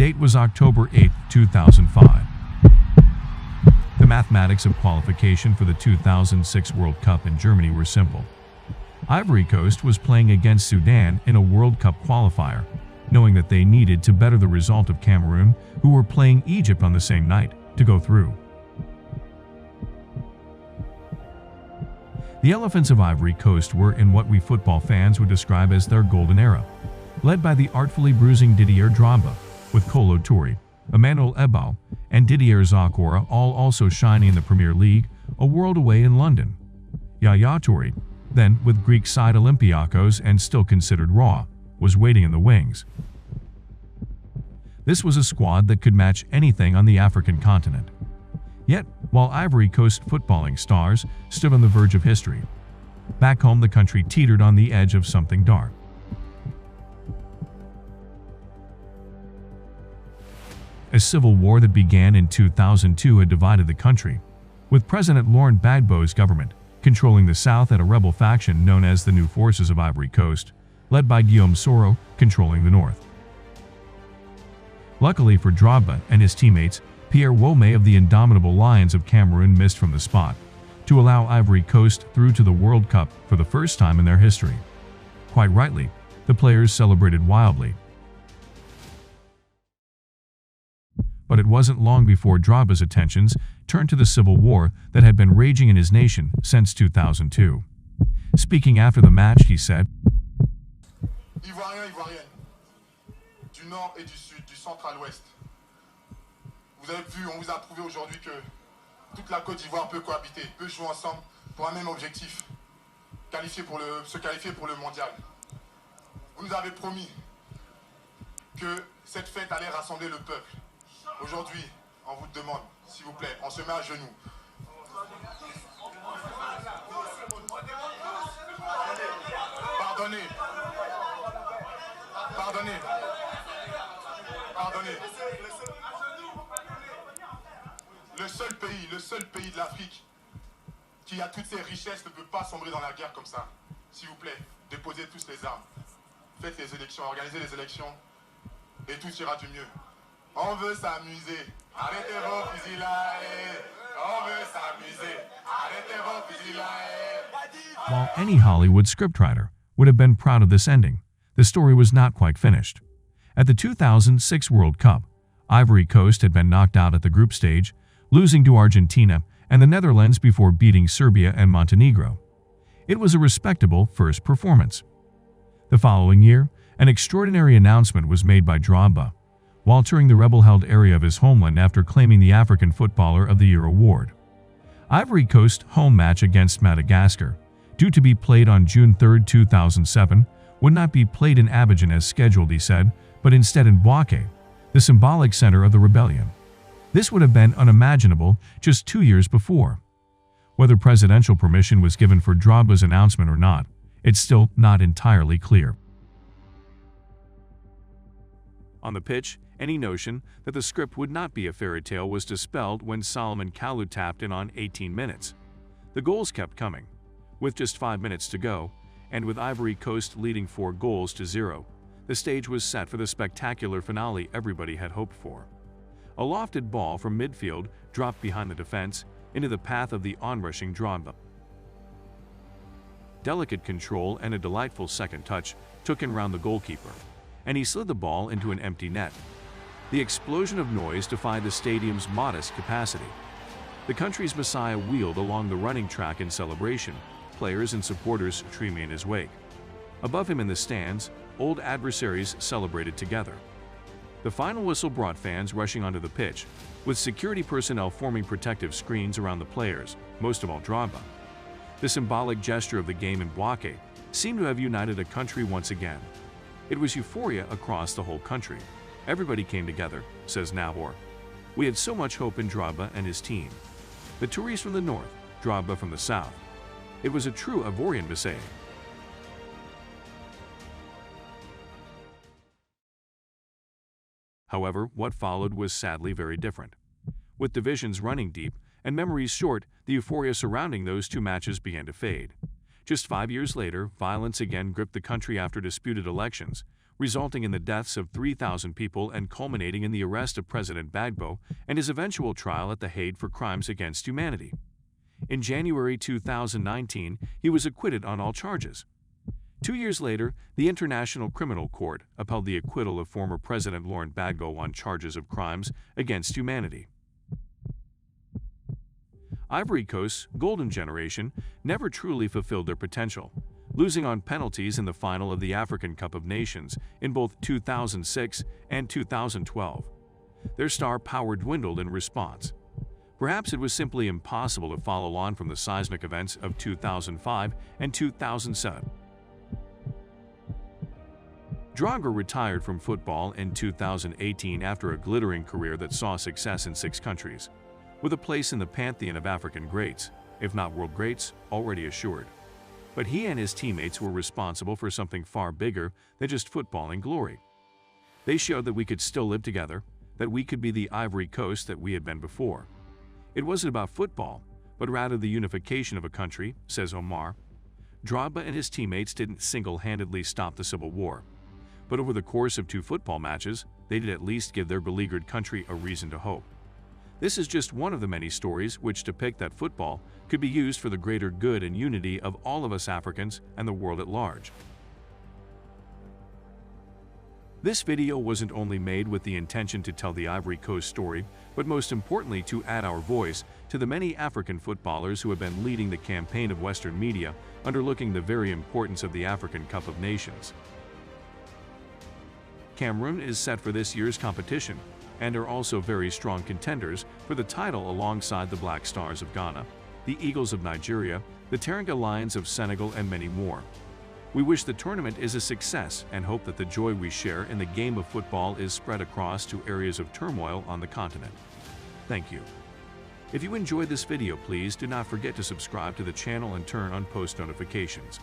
date was October 8, 2005. The mathematics of qualification for the 2006 World Cup in Germany were simple. Ivory Coast was playing against Sudan in a World Cup qualifier, knowing that they needed to better the result of Cameroon, who were playing Egypt on the same night, to go through. The Elephants of Ivory Coast were in what we football fans would describe as their golden era, led by the artfully bruising Didier Drogba, with Kolo Touré, Emmanuel Ebow, and Didier Zokora all also shining in the Premier League, a world away in London. Yaya Touré, then with Greek side Olympiacos and still considered raw, was waiting in the wings. This was a squad that could match anything on the African continent. Yet, while Ivory Coast footballing stars stood on the verge of history, back home the country teetered on the edge of something dark. A civil war that began in 2002 had divided the country, with President Laurent Gbagbo's government controlling the south and a rebel faction known as the New Forces of Ivory Coast, led by Guillaume Soro, controlling the north. Luckily for Drogba and his teammates, Pierre Wome of the indomitable Lions of Cameroon missed from the spot to allow Ivory Coast through to the World Cup for the first time in their history. Quite rightly, the players celebrated wildly. But it wasn't long before Drogba's attentions turned to the civil war that had been raging in his nation since 2002. Speaking after the match, he said, Ivoiriens, Ivoiriennes, du nord et du sud, du centre à l'ouest. Vous avez vu, on vous a prouvé aujourd'hui que toute la Côte d'Ivoire peut cohabiter, peut jouer ensemble pour un même objectif, se qualifier pour le mondial. Vous nous avez promis que cette fête allait rassembler le peuple. Aujourd'hui, on vous demande, s'il vous plaît, on se met à genoux. Pardonnez. Pardonnez. Pardonnez. Le seul pays de l'Afrique qui a toutes ses richesses ne peut pas sombrer dans la guerre comme ça. S'il vous plaît, déposez tous les armes. Faites les élections, organisez les élections et tout ira du mieux. On veut s'amuser. Arrêtez vos fusillades. On veut s'amuser. Arrêtez vos fusillades. While any Hollywood scriptwriter would have been proud of this ending, the story was not quite finished. At the 2006 World Cup, Ivory Coast had been knocked out at the group stage, losing to Argentina and the Netherlands before beating Serbia and Montenegro. It was a respectable first performance. The following year, an extraordinary announcement was made by Drogba while touring the rebel-held area of his homeland after claiming the African Footballer of the Year award. Ivory Coast's home match against Madagascar, due to be played on June 3, 2007, would not be played in Abidjan as scheduled, he said, but instead in Bouaké, the symbolic center of the rebellion. This would have been unimaginable just 2 years before. Whether presidential permission was given for Drogba's announcement or not, it's still not entirely clear. On the pitch, any notion that the script would not be a fairy tale was dispelled when Solomon Kalou tapped in on 18 minutes. The goals kept coming. With just 5 minutes to go, and with Ivory Coast leading 4-0, the stage was set for the spectacular finale everybody had hoped for. A lofted ball from midfield dropped behind the defense into the path of the onrushing Drogba. Delicate control and a delightful second touch took in round the goalkeeper, and he slid the ball into an empty net. The explosion of noise defied the stadium's modest capacity. The country's messiah wheeled along the running track in celebration, players and supporters streaming in his wake. Above him in the stands, old adversaries celebrated together. The final whistle brought fans rushing onto the pitch, with security personnel forming protective screens around the players, most of all Drogba. The symbolic gesture of the game in Bouaké seemed to have united a country once again. It was euphoria across the whole country. Everybody came together, says Nahor. We had so much hope in Drogba and his team. The tourists from the north, Drogba from the south. It was a true Ivorian messiah. However, what followed was sadly very different. With divisions running deep and memories short, the euphoria surrounding those two matches began to fade. Just 5 years later, violence again gripped the country after disputed elections, resulting in the deaths of 3,000 people and culminating in the arrest of President Gbagbo and his eventual trial at The Hague for crimes against humanity. In January 2019, he was acquitted on all charges. 2 years later, the International Criminal Court upheld the acquittal of former President Laurent Gbagbo on charges of crimes against humanity. Ivory Coast's golden generation never truly fulfilled their potential, losing on penalties in the final of the African Cup of Nations in both 2006 and 2012. Their star power dwindled in response. Perhaps it was simply impossible to follow on from the seismic events of 2005 and 2007. Drogba retired from football in 2018 after a glittering career that saw success in 6 countries, with a place in the pantheon of African greats, if not world greats, already assured. But he and his teammates were responsible for something far bigger than just footballing glory. They showed that we could still live together, that we could be the Ivory Coast that we had been before. It wasn't about football, but rather the unification of a country, says Omar. Drogba and his teammates didn't single-handedly stop the civil war, but over the course of 2 football matches, they did at least give their beleaguered country a reason to hope. This is just one of the many stories which depict that football could be used for the greater good and unity of all of us Africans and the world at large. This video wasn't only made with the intention to tell the Ivory Coast story, but most importantly to add our voice to the many African footballers who have been leading the campaign of Western media, underlooking the very importance of the African Cup of Nations. Cameroon is set for this year's competition, and are also very strong contenders for the title alongside the Black Stars of Ghana, the Eagles of Nigeria, the Teranga Lions of Senegal, and many more. We wish the tournament is a success and hope that the joy we share in the game of football is spread across to areas of turmoil on the continent. Thank you. If you enjoyed this video, please do not forget to subscribe to the channel and turn on post notifications.